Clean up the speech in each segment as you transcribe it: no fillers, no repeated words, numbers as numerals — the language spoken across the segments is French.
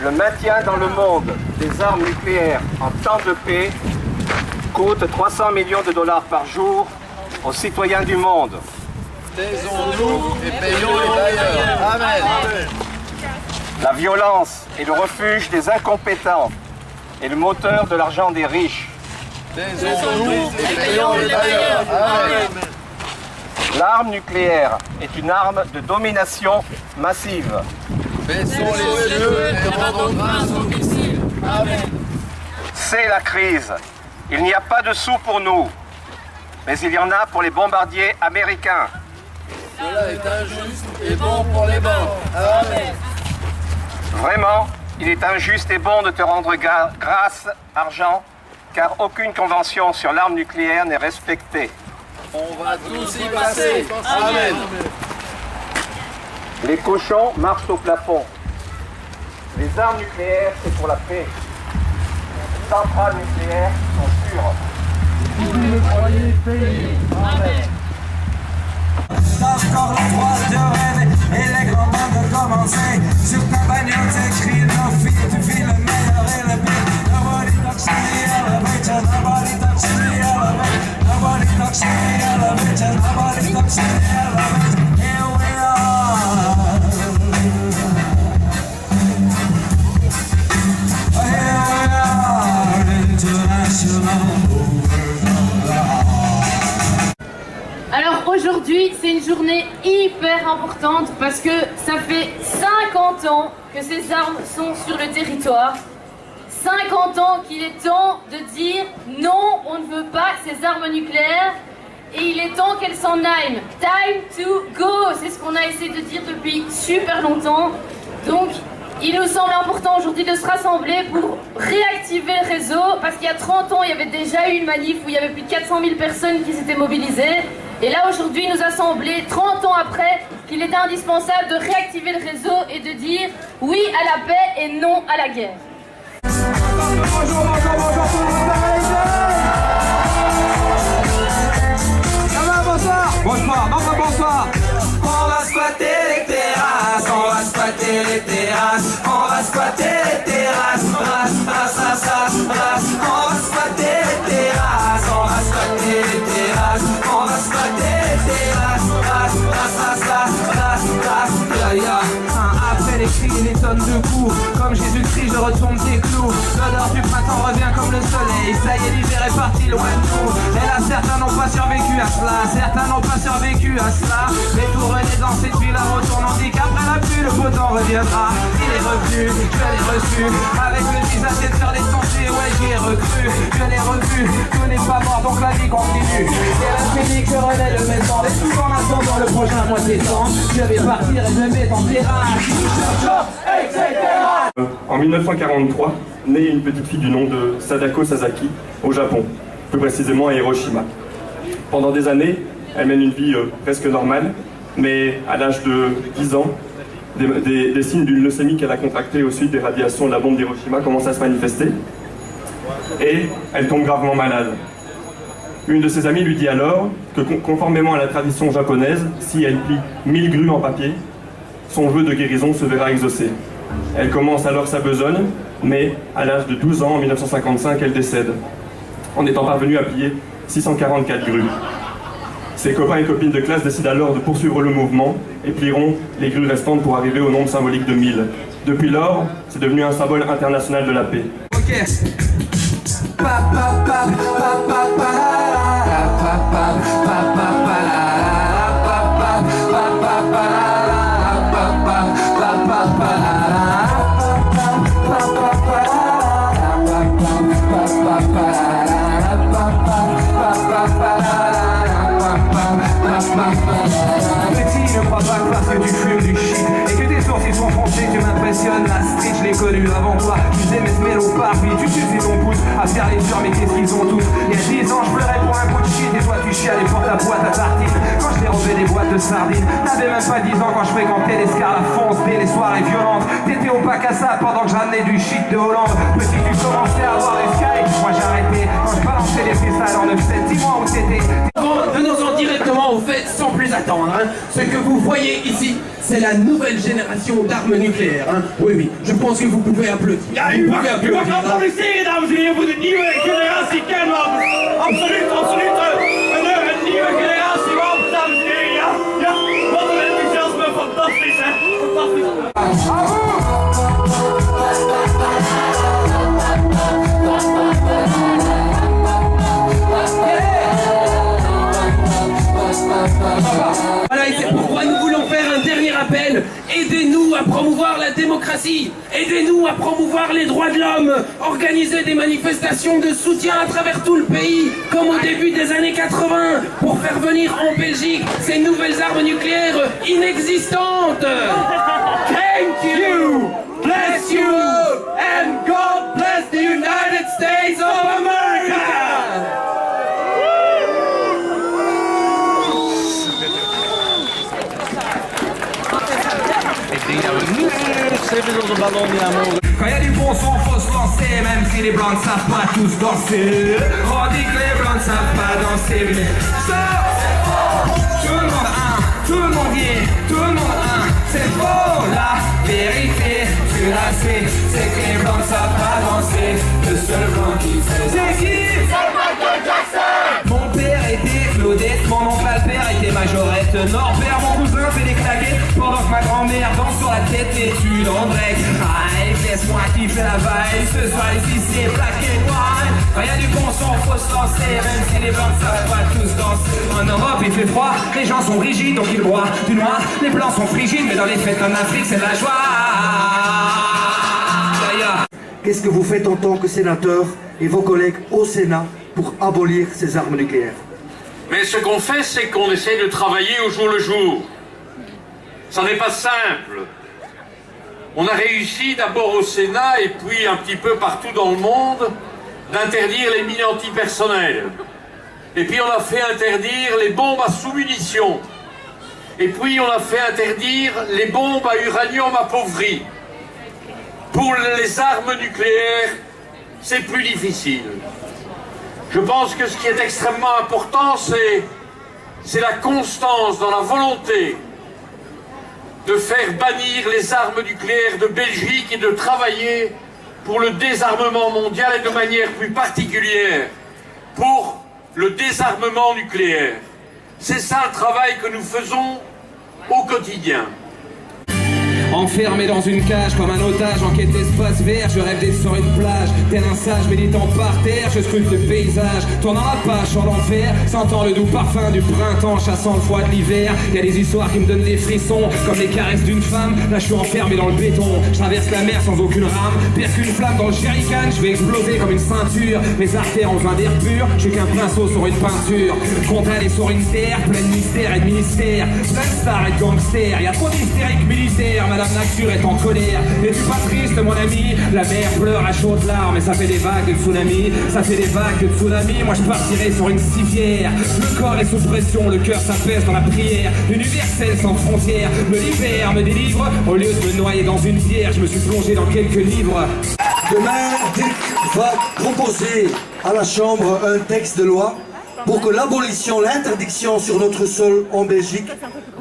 Le maintien dans le monde des armes nucléaires en temps de paix coûte 300 millions de dollars par jour aux citoyens du monde. Taisons-nous et payons les bailleurs. Amen. La violence est le refuge des incompétents et le moteur de l'argent des riches. Taisons-nous et payons les bailleurs. Amen. L'arme nucléaire est une arme de domination massive. Baissons les yeux et rendons grâce aux missiles. Amen. C'est la crise. Il n'y a pas de sous pour nous, mais il y en a pour les bombardiers américains. Cela est injuste et bon pour les banques. Amen. Vraiment, il est injuste et bon de te rendre grâce, argent, car aucune convention sur l'arme nucléaire n'est respectée. On va tous y passer. Amen. Les cochons marchent au plafond. Les armes nucléaires, c'est pour la paix. Les centrales nucléaires sont sûres. Vous le croyez payé. Amen. Encore la toile de rêve et les grands mots de commencer. Sur ta bagnole t'écris nos filles, tu vis le meilleur et le pire. Nobody talks to the elevator, nobody talks to the elevator. Nobody talks to the elevator, nobody talks to the elevator. Here we are. Here we are, international. Alors aujourd'hui, c'est une journée hyper importante parce que ça fait 50 ans que ces armes sont sur le territoire. 50 ans qu'il est temps de dire non, on ne veut pas ces armes nucléaires et il est temps qu'elles s'en aillent. Time to go, c'est ce qu'on a essayé de dire depuis super longtemps. Donc il nous semble important aujourd'hui de se rassembler pour réactiver le réseau parce qu'il y a 30 ans, il y avait déjà eu une manif où il y avait plus de 400 000 personnes qui s'étaient mobilisées. Et là, aujourd'hui, il nous a semblé, 30 ans après, qu'il était indispensable de réactiver le réseau et de dire oui à la paix et non à la guerre. Bonjour, bonsoir. On va squatter les terrasses, on va squatter les terrasses, on va squatter les terrasses, on va squatter les terrasses, on va squatter les terrasses, on va squatter les terrasses, Après les cris, les tonnes de coups, comme Jésus-Christ, je retourne des clous. L'odeur du printemps revient comme le soleil, ça y est, l'hiver est parti loin de nous. Et là, certains n'ont pas survécu à cela, certains n'ont pas survécu à cela. Les tournées dans cette ville à retourne, on dit qu'après la pluie, le beau temps reviendra. Il est revenu, je l'ai reçu, avec le visage et sur les sentiers, ouais, j'y ai recru. Je l'ai revu, tout n'est pas mort, donc la vie continue. Et la clinique je relais le maison, et tout en attendant le prochain mois de décembre, je vais partir et me mettre en terrasse, etc. En 1943, naît une petite fille du nom de Sadako Sasaki au Japon, plus précisément à Hiroshima. Pendant des années, elle mène une vie presque normale, mais à l'âge de 10 ans, des signes d'une leucémie qu'elle a contractée au suite des radiations de la bombe d'Hiroshima commencent à se manifester, et elle tombe gravement malade. Une de ses amies lui dit alors que conformément à la tradition japonaise, si elle plie 1000 grues en papier, son vœu de guérison se verra exaucé. Elle commence alors sa besogne, mais à l'âge de 12 ans, en 1955, elle décède, en étant parvenue à plier 644 grues. Ses copains et copines de classe décident alors de poursuivre le mouvement et plieront les grues restantes pour arriver au nombre symbolique de 1000. Depuis lors, c'est devenu un symbole international de la paix. Ok. Petit, ne crois pas que parce que tu fumes du shit et que tes sourcils sont foncés, tu m'impressionnes. La street, je l'ai connue avant toi. Tu aimais ce mélo par puis tu suçais ton pouce à faire les durs, mais qu'est-ce qu'ils ont tous. Il y a 10 ans, je pleurais pour un bout de shit et toi tu chialais pour ta boîte à tartines. Quand je t'ai relevé des boîtes de sardines, t'avais même pas 10 ans quand je fréquentais les scars, la fonce dès les soirées violentes. T'étais opaque à ça pendant que je ramenais du shit de Hollande. Petit, tu commençais à avoir les sky, moi j'ai arrêté quand je balançais les freestyles en 9-7. Dis-moi où t'étais. Venons-en directement au fait sans plus attendre. Hein. Ce que vous voyez ici, c'est la nouvelle génération d'armes nucléaires. Hein. Oui, oui, je pense que vous pouvez applaudir. U mag applaudisseren, dames en heren, voor de nieuwe generatie kernwapens. Absoluut, absoluut. Een nieuwe generatie wapens, dames en heren. Ja, ja, wat een enthousiasme. Fantastisch, hè. Fantastisch. Voilà, et c'est pourquoi nous voulons faire un dernier appel. Aidez-nous à promouvoir la démocratie. Aidez-nous à promouvoir les droits de l'homme. Organisez des manifestations de soutien à travers tout le pays, comme au début des années 80, pour faire venir en Belgique ces nouvelles armes nucléaires inexistantes. Thank you, bless you, and God bless the United States of America. Quand y a du bon son, faut se lancer, même si les blancs ne savent pas tous danser. On dit que les blancs ne savent pas danser, mais ça, tout le monde tout le monde tout le monde c'est faux, la vérité, tu la sais, c'est que les blancs ne savent pas danser. Le seul blanc qui fait, c'est qui? C'est Michael Jackson. Mon père était Claudette, mon oncle Albert était Majorette, Norbert, mon cousin fait des claquettes, pendant que ma grand-mère danse sur la tête d'études en break. Laisse-moi kiffer la vibe, ce soir ici c'est black and white. Quand y a du bon son, faut se lancer, même si les blancs ne savent pas tous danser. En Europe il fait froid, les gens sont rigides donc ils boivent du noir. Les blancs sont frigides mais dans les fêtes en Afrique c'est de la joie. D'ailleurs, qu'est-ce que vous faites en tant que sénateur et vos collègues au Sénat pour abolir ces armes nucléaires? Mais ce qu'on fait, c'est qu'on essaie de travailler au jour le jour. Ça n'est pas simple. On a réussi d'abord au Sénat et puis un petit peu partout dans le monde d'interdire les mines antipersonnelles. Et puis on a fait interdire les bombes à sous-munitions. Et puis on a fait interdire les bombes à uranium appauvri. Pour les armes nucléaires, c'est plus difficile. Je pense que ce qui est extrêmement important, c'est la constance dans la volonté de faire bannir les armes nucléaires de Belgique et de travailler pour le désarmement mondial et de manière plus particulière pour le désarmement nucléaire. C'est ça le travail que nous faisons au quotidien. Enfermé dans une cage comme un otage en quête d'espace vert, je rêve d'être sur une plage, tel un sage méditant par terre, je scrute le paysage, tournant la page sur l'enfer, sentant le doux parfum du printemps, chassant le froid de l'hiver. Y a des histoires qui me donnent des frissons, comme les caresses d'une femme. Là je suis enfermé dans le béton, je traverse la mer sans aucune rame, pire qu'une flamme dans le jerrycan, je vais exploser comme une ceinture. Mes artères ont besoin d'air pur, je suis qu'un pinceau sur une peinture, condamné sur une terre pleine de mystères et de ministères, plein de stars et de gangsters. Y a trop d'hystériques militaires, Madame Nature est en colère. N'es-tu pas triste mon ami? La mer pleure à chaudes larmes et ça fait des vagues de tsunami. Ça fait des vagues de tsunami. Moi je partirai sur une civière. Le corps est sous pression, le cœur s'apaise dans la prière. L'universel sans frontières me libère, me délivre. Au lieu de me noyer dans une bière, je me suis plongé dans quelques livres. Demain, Dick va proposer à la Chambre un texte de loi pour que l'abolition, l'interdiction sur notre sol en Belgique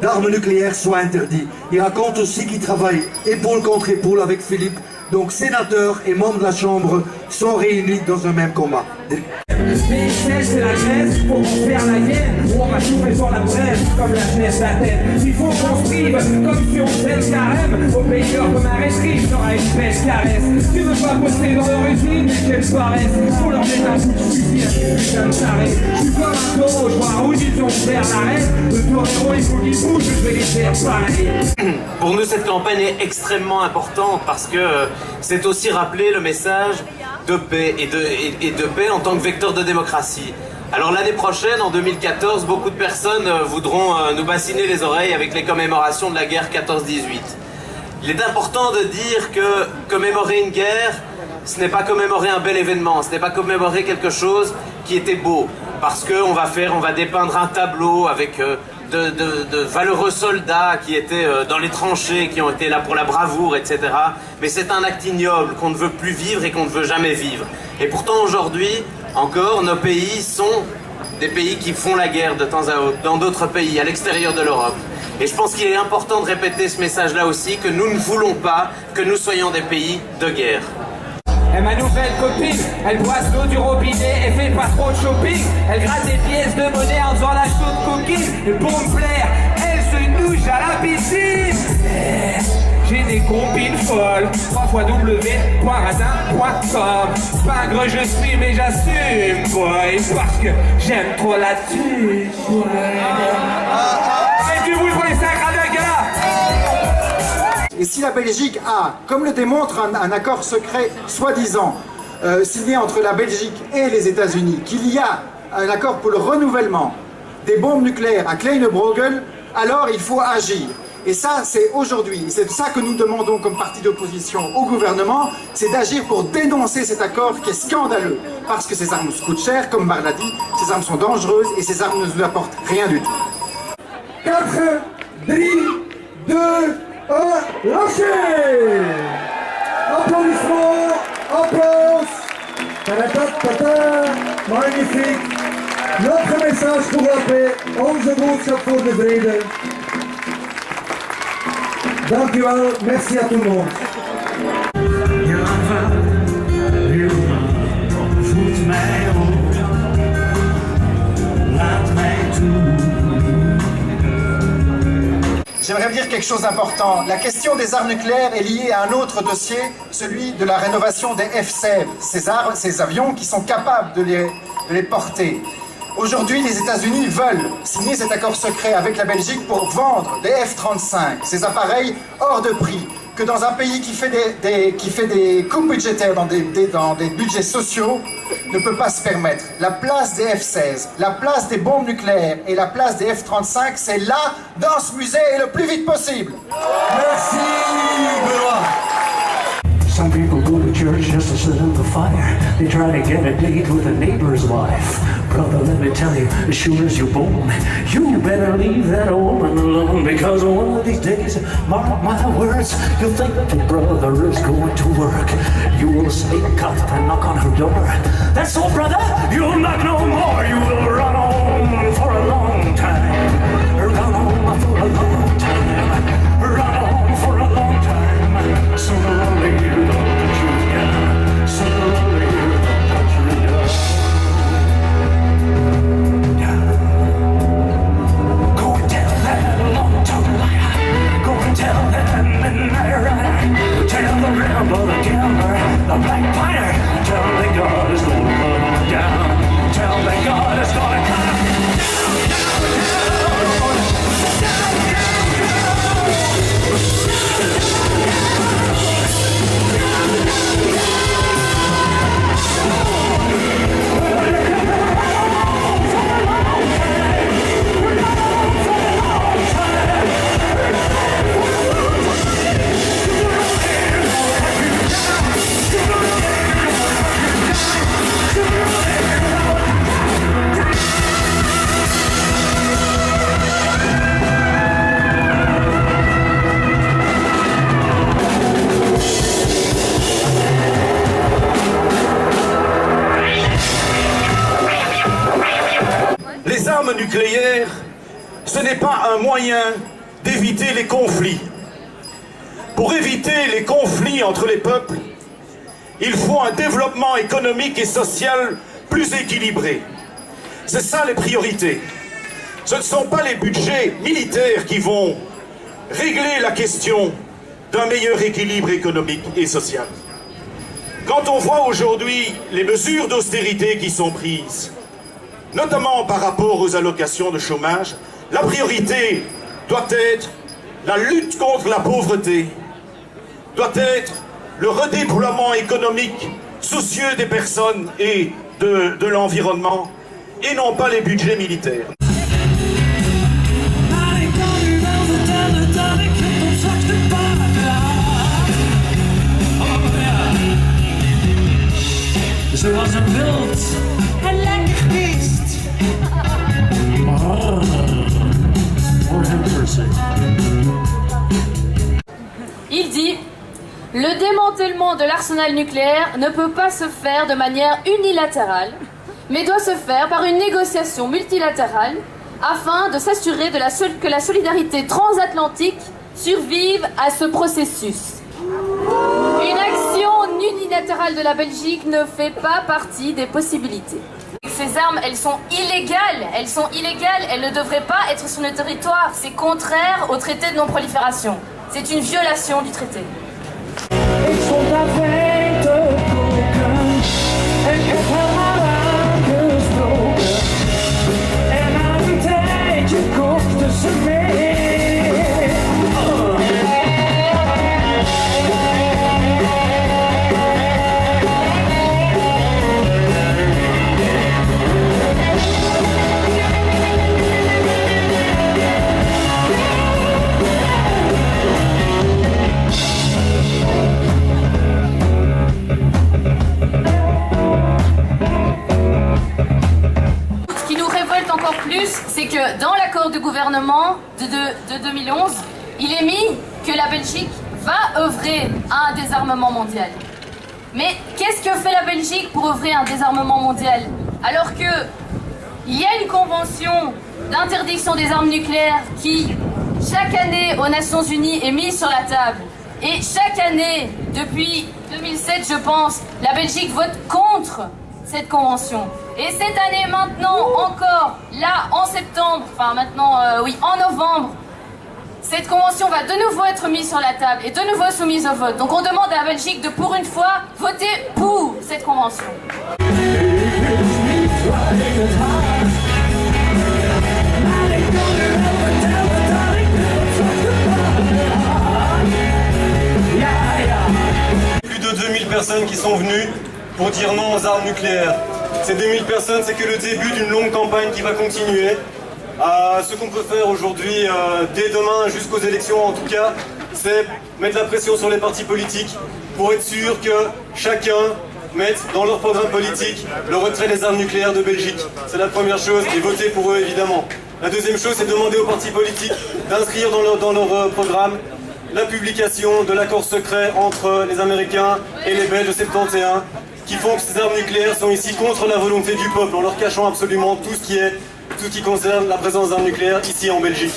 d'armes nucléaires soit interdite. Il raconte aussi qu'il travaille épaule contre épaule avec Philippe. Donc sénateurs et membres de la Chambre sont réunis dans un même combat. Mais c'est la Grèce pour en faire la guerre. Où on va souffler sur la brèche comme la jeunesse la tête. Il faut qu'on se prive comme si on faisait le carême. Au payeur comme un rescrit, j'aurai une pêche caresse. Tu veux pas poster dans leur usine, mais qu'elles paraissent. Pour leur mettre un coup de fusil à ces putains de tarés. Je suis comme un taureau, je vois rouge, ils ont faire l'arrêt. Le taureau, il faut qu'il bouge, je vais les faire pareil. Pour nous, cette campagne est extrêmement importante parce que c'est aussi rappeler le message de paix et de paix en tant que vecteur de démocratie. Alors l'année prochaine, en 2014, beaucoup de personnes voudront nous bassiner les oreilles avec les commémorations de la guerre 14-18. Il est important de dire que commémorer une guerre, ce n'est pas commémorer un bel événement, ce n'est pas commémorer quelque chose qui était beau. Parce qu'on va dépeindre un tableau avec de valeureux soldats qui étaient dans les tranchées, qui ont été là pour la bravoure, etc. Mais c'est un acte ignoble qu'on ne veut plus vivre et qu'on ne veut jamais vivre. Et pourtant aujourd'hui, encore, nos pays sont des pays qui font la guerre de temps à autre, dans d'autres pays, à l'extérieur de l'Europe. Et je pense qu'il est important de répéter ce message-là aussi, que nous ne voulons pas que nous soyons des pays de guerre. Et ma nouvelle copine, elle boisse l'eau du robinet et fait pas trop de shopping. Elle gratte des pièces de monnaie en faisant la chaude coquine. Et pour me plaire, elle se douche à la piscine. J'ai des combines folles, 3xw.radin.com. Pingre je suis mais j'assume, boy, parce que j'aime trop la tuche, boy. C'est du bruit pour les 5 radins, gars. Et si la Belgique a, comme le démontre un accord secret soi-disant signé entre la Belgique et les États-Unis, qu'il y a un accord pour le renouvellement des bombes nucléaires à Kleine-Brogel, alors il faut agir. Et ça, c'est aujourd'hui. C'est ça que nous demandons comme parti d'opposition au gouvernement, c'est d'agir pour dénoncer cet accord qui est scandaleux. Parce que ces armes coûtent cher, comme Marc l'a dit, ces armes sont dangereuses et ces armes ne nous apportent rien du tout. 4, 3, 2, 1, lâchez! Applaudissements, applause! Magnifique! Notre message pour la paix, onze boodschap voor de vrede. Dank u wel, merci à tout le monde. J'aimerais dire quelque chose d'important. La question des armes nucléaires est liée à un autre dossier, celui de la rénovation des F-16, ces avions qui sont capables de les porter. Aujourd'hui, les États-Unis veulent signer cet accord secret avec la Belgique pour vendre des F-35, ces appareils hors de prix, que dans un pays qui fait des coupes budgétaires dans des budgets sociaux, ne peut pas se permettre. La place des F-16, la place des bombes nucléaires et la place des F-35, c'est là, dans ce musée, et le plus vite possible. Merci, Benoît. Some people go to church just to sit in the fire. They try to get a date with a neighbor's wife. Brother, let me tell you, as sure as you're born, you better leave that woman alone, because one of these days, mark my words, you'll think your brother is going to work. You will sneak up and knock on her door. That's all, brother, you'll knock no more. You will run home for a long time. Run home for a long time. Run home for a long time. Sooner or later, don't you down. Sooner or later, don't you down. Go and tell that long-tongued liar. Go and tell that midnight rider. Tell the rebel, the gambler, the black piner. Tell that God is gonna run on down. Tell that God is gonna come down, Les armes nucléaires, ce n'est pas un moyen d'éviter les conflits. Pour éviter les conflits entre les peuples, il faut un développement économique et social plus équilibré. C'est ça les priorités. Ce ne sont pas les budgets militaires qui vont régler la question d'un meilleur équilibre économique et social. Quand on voit aujourd'hui les mesures d'austérité qui sont prises, notamment par rapport aux allocations de chômage, la priorité doit être la lutte contre la pauvreté, doit être le redéploiement économique soucieux des personnes et de l'environnement, et non pas les budgets militaires. Il dit: le démantèlement de l'arsenal nucléaire ne peut pas se faire de manière unilatérale, mais doit se faire par une négociation multilatérale afin de s'assurer que la solidarité transatlantique survive à ce processus. Une action unilatérale de la Belgique ne fait pas partie des possibilités. Ces armes, elles sont illégales, elles ne devraient pas être sur le territoire. C'est contraire au traité de non-prolifération. C'est une violation du traité. C'est que dans l'accord de gouvernement de 2011, il est mis que la Belgique va œuvrer à un désarmement mondial. Mais qu'est-ce que fait la Belgique pour œuvrer à un désarmement mondial? Alors qu'il y a une convention d'interdiction des armes nucléaires qui, chaque année aux Nations Unies, est mise sur la table. Et chaque année, depuis 2007 je pense, la Belgique vote contre cette convention. Et cette année maintenant encore, là en septembre, enfin maintenant en novembre, cette convention va de nouveau être mise sur la table et de nouveau soumise au vote. Donc on demande à la Belgique de pour une fois voter pour cette convention. Plus de 2000 personnes qui sont venues pour dire non aux armes nucléaires. Ces 2000 personnes, c'est que le début d'une longue campagne qui va continuer. Ce qu'on peut faire aujourd'hui, dès demain jusqu'aux élections en tout cas, c'est mettre la pression sur les partis politiques pour être sûr que chacun mette dans leur programme politique le retrait des armes nucléaires de Belgique. C'est la première chose, et voter pour eux évidemment. La deuxième chose, c'est demander aux partis politiques d'inscrire dans leur programme la publication de l'accord secret entre les Américains et les Belges de 71, qui font que ces armes nucléaires sont ici contre la volonté du peuple, en leur cachant absolument tout ce qui concerne la présence d'armes nucléaires ici en Belgique.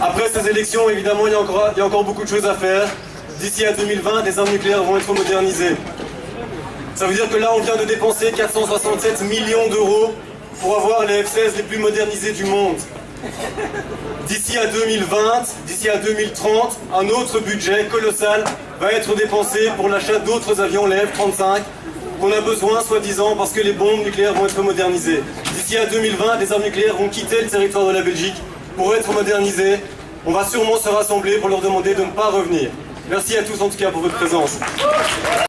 Après ces élections, évidemment, il y a encore beaucoup de choses à faire. D'ici à 2020, les armes nucléaires vont être modernisées. Ça veut dire que là, on vient de dépenser 467 millions d'euros pour avoir les F-16 les plus modernisés du monde. D'ici à 2020, d'ici à 2030, un autre budget colossal va être dépensé pour l'achat d'autres avions, les F-35, qu'on a besoin, soi-disant, parce que les bombes nucléaires vont être modernisées. D'ici à 2020, les armes nucléaires vont quitter le territoire de la Belgique pour être modernisées. On va sûrement se rassembler pour leur demander de ne pas revenir. Merci à tous en tout cas pour votre présence.